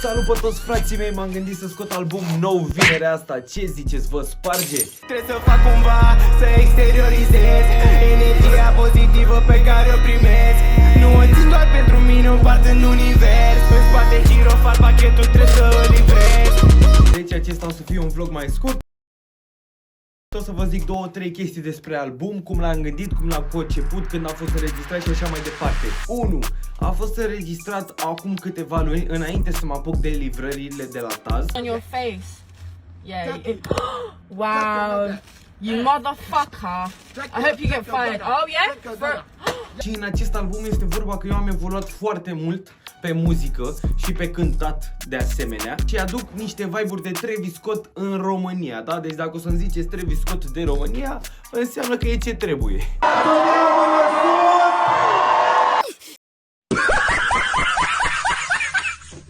Salut pe toți frații mei, m-am gândit să scot album nou vinerea asta. Ce ziceți, vă sparge? Trebuie să fac cumva, să exteriorizez energia pozitivă pe care o primesc. Nu o țin doar pentru mine, o part în univers. În spate girofar, pachetul trebuie să îl livrez. Deci acesta o să fie un vlog mai scurt. O să vă zic 2-3 chestii despre album, cum l-am gândit, cum l-am conceput, când a fost înregistrat și așa mai departe. 1. A fost înregistrat acum câteva luni, înainte să mă apuc de livrările de la Taz. On your face. Yeah. Wow. You motherfucker. I hope you get fired. Oh yeah? Și în acest album este vorba că eu am evoluat foarte mult pe muzică și pe cântat de asemenea și aduc niște vibe-uri de Travis Scott în România, da? Deci dacă o să-mi ziceți Travis Scott de România, înseamnă că e ce trebuie.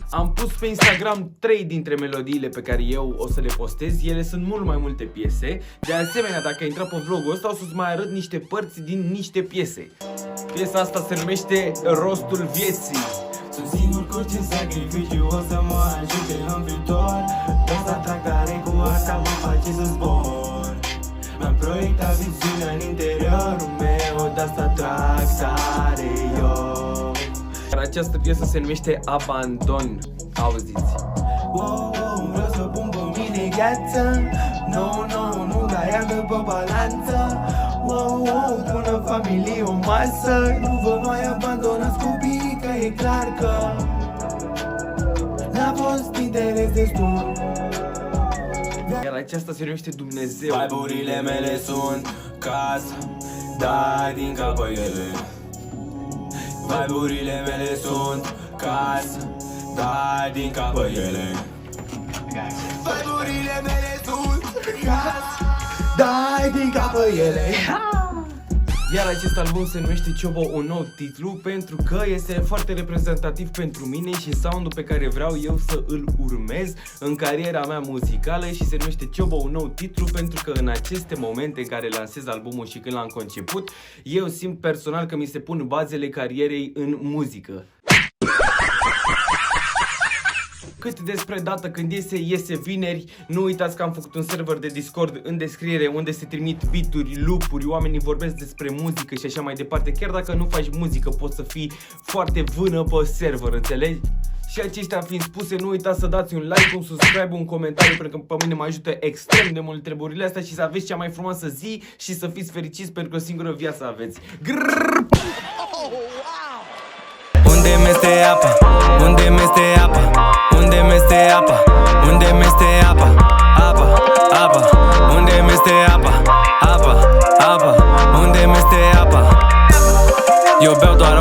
Am pus pe Instagram 3 dintre melodiile pe care eu o să le postez. Ele sunt mult mai multe piese. De asemenea, dacă ai intrat pe vlogul ăsta, o să-ți mai arăt niște părți din niște piese. Piesa asta se numește Rostul Vieții. Sunt sigur că orice sacrificiu o să mă ajute în viitor. De asta trag tare, cu asta mă face să zbor. Mi-am proiectat viziunea în interiorul meu, de asta trag tare eu. Iar această piesă se numește Abandon. Auziți. Wow, vreau să pun pe mine gheață. Nu gaiandă pe balanță. Wow, bună familie, o masă. Nu vă mai abandonați copiii, că e clar că n-a fost interes destul. Iar aceasta se numește Dumnezeu. Vibe-urile mele sunt ca să dai din cap pe ele. Vibe-urile mele sunt ca să dai din cap pe ele. Vibe-urile mele sunt ca să dai din cap pe ele. Iar acest album se numește Ciobo, un nou titlu, pentru că este foarte reprezentativ pentru mine și soundul pe care vreau eu să îl urmez în cariera mea muzicală și se numește Ciobo, un nou titlu, pentru că în aceste momente în care lansez albumul și când l-am conceput, eu simt personal că mi se pun bazele carierei în muzică. Cât despre data când iese vineri, nu uitați că am făcut un server de Discord în descriere unde se trimit beat-uri, loop-uri, oamenii vorbesc despre muzică și așa mai departe. Chiar dacă nu faci muzică, poți să fii foarte vână pe server, înțelegi? Și acestea fiind spuse, nu uitați să dați un like, un subscribe, un comentariu, pentru că pe mine mă ajută extrem de mult treburile astea și să aveți cea mai frumoasă zi și să fiți fericiți pentru că o singură viață aveți. Grrrr! Unde mi-este apa? Unde mi-este apa? Unde mi-este apa? Unde mi-este apa? Apa, apa. Unde mi-este apa? Apa, apa. Unde mi-este apa? Eu beau doar